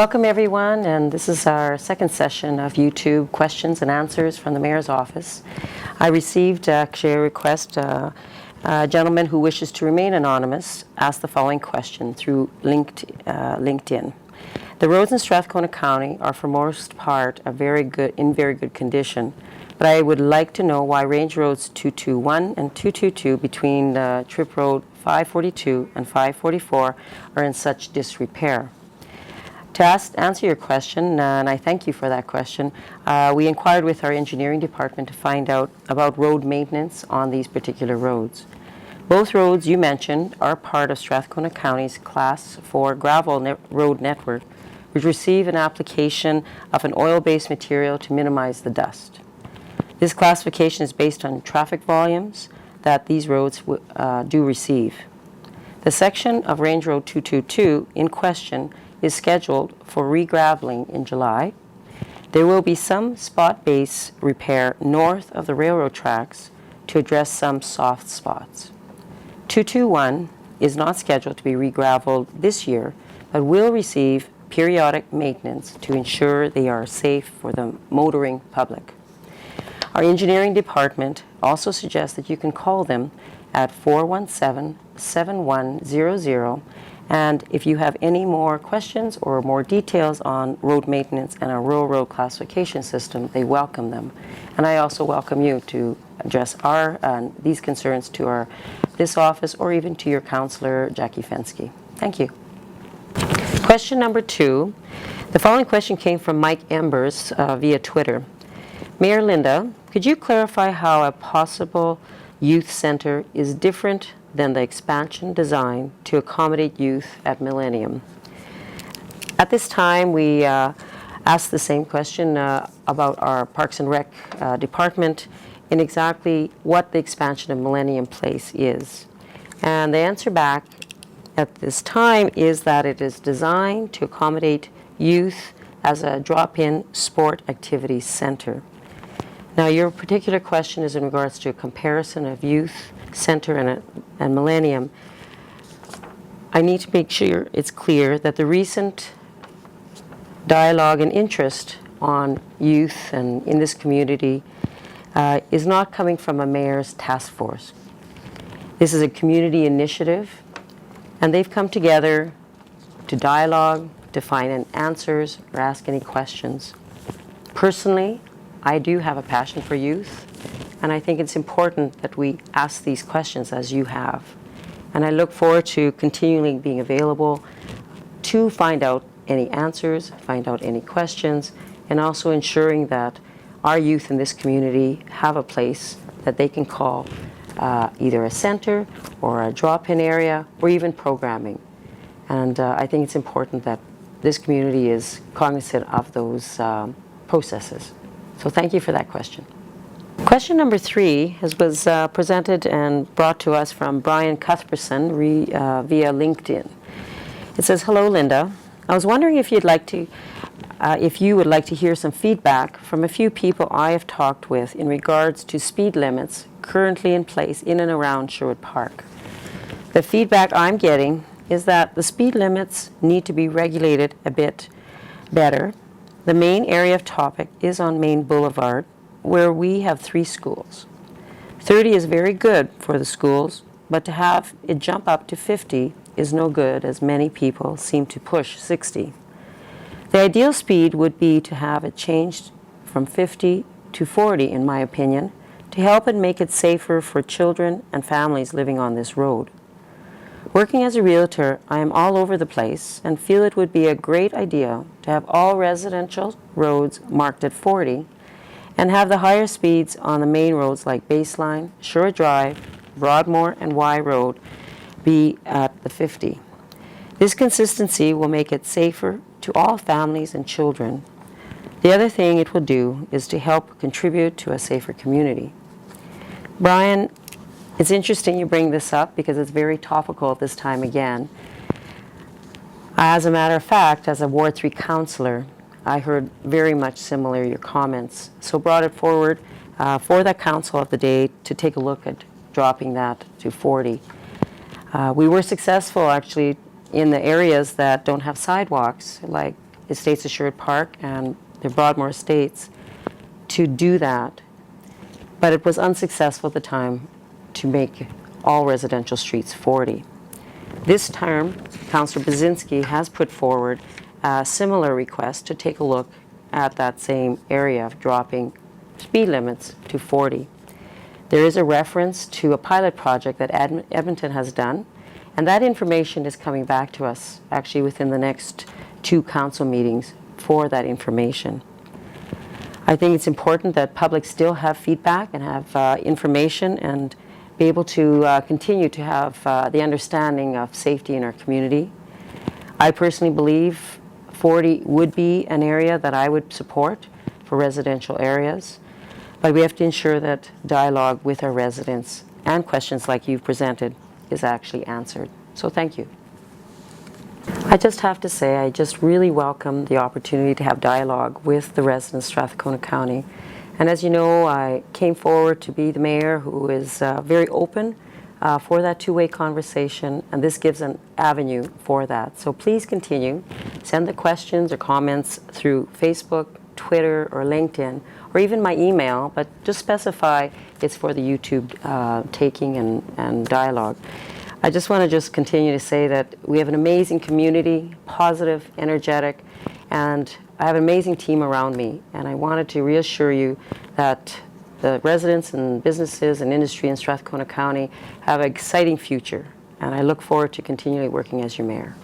Welcome everyone, and this is our second session of YouTube questions and answers from the Mayor's office. I received actually a request. A gentleman who wishes to remain anonymous asked the following question through LinkedIn. The roads in Strathcona County are for most part in very good condition, but I would like to know why Range Roads 221 and 222 between Trip Road 542 and 544 are in such disrepair. To answer your question, and I thank you for that question, we inquired with our engineering department to find out about road maintenance on these particular roads. Both roads you mentioned are part of Strathcona County's Class 4 gravel road network, which receive an application of an oil-based material to minimize the dust. This classification is based on traffic volumes that these roads do receive. The section of Range Road 222 in question is scheduled for regraveling in July. There will be some spot base repair north of the railroad tracks to address some soft spots. 221 is not scheduled to be regraveled this year, but will receive periodic maintenance to ensure they are safe for the motoring public. Our engineering department also suggests that you can call them at 417-7100, and if you have any more questions or more details on road maintenance and our rural road classification system, they welcome them. And I also welcome you to address these concerns to this office or even to your councillor, Jackie Fensky. Thank you. Question number 2. The following question came from Mike Embers via Twitter. Mayor Linda, could you clarify how a possible youth center is different than the expansion design to accommodate youth at Millennium? At this time, we asked the same question about our Parks and Rec department in exactly what the expansion of Millennium Place is. And the answer back at this time is that it is designed to accommodate youth as a drop-in sport activity center. Now, your particular question is in regards to a comparison of youth center and Millennium. I need to make sure it's clear that the recent dialogue and interest on youth and in this community is not coming from a mayor's task force. This is a community initiative, and they've come together to dialogue, to find answers, or ask any questions. Personally, I do have a passion for youth, and I think it's important that we ask these questions as you have. And I look forward to continually being available to find out any answers, find out any questions, and also ensuring that our youth in this community have a place that they can call either a center or a drop-in area or even programming. And I think it's important that this community is cognizant of those processes. So thank you for that question. Question number 3 was presented and brought to us from Brian Cuthbertson via LinkedIn. It says, "Hello, Linda. I was wondering if you would like to hear some feedback from a few people I have talked with in regards to speed limits currently in place in and around Sherwood Park. The feedback I'm getting is that the speed limits need to be regulated a bit better. The main area of topic is on Main Boulevard, where we have 3 schools. 30 is very good for the schools, but to have it jump up to 50 is no good, as many people seem to push 60. The ideal speed would be to have it changed from 50 to 40, in my opinion, to help and make it safer for children and families living on this road. Working as a realtor, I am all over the place and feel it would be a great idea to have all residential roads marked at 40 and have the higher speeds on the main roads like Baseline, Sherwood Drive, Broadmoor, and Y Road be at the 50. This consistency will make it safer to all families and children. The other thing it will do is to help contribute to a safer community." Brian, it's interesting you bring this up because it's very topical at this time again. As a matter of fact, as a Ward 3 councillor, I heard very much similar your comments, so brought it forward for the council of the day to take a look at dropping that to 40. We were successful actually in the areas that don't have sidewalks, like Estates Assured Park and the Broadmoor Estates to do that, but it was unsuccessful at the time to make all residential streets 40. This term, Councillor Basinski has put forward a similar request to take a look at that same area of dropping speed limits to 40. There is a reference to a pilot project that Edmonton has done, and that information is coming back to us actually within the next 2 council meetings for that information. I think it's important that public still have feedback and have information and be able to continue to have the understanding of safety in our community. I personally believe 40 would be an area that I would support for residential areas, but we have to ensure that dialogue with our residents and questions like you've presented is actually answered. So thank you. I just have to say I just really welcome the opportunity to have dialogue with the residents of Strathcona County. And as you know, I came forward to be the mayor who is very open for that two-way conversation, and this gives an avenue for that. So please continue. Send the questions or comments through Facebook, Twitter, or LinkedIn, or even my email, but just specify it's for the YouTube taking and dialogue. I just want to continue to say that we have an amazing community, positive, energetic, and I have an amazing team around me, and I wanted to reassure you that the residents and businesses and industry in Strathcona County have an exciting future, and I look forward to continually working as your mayor.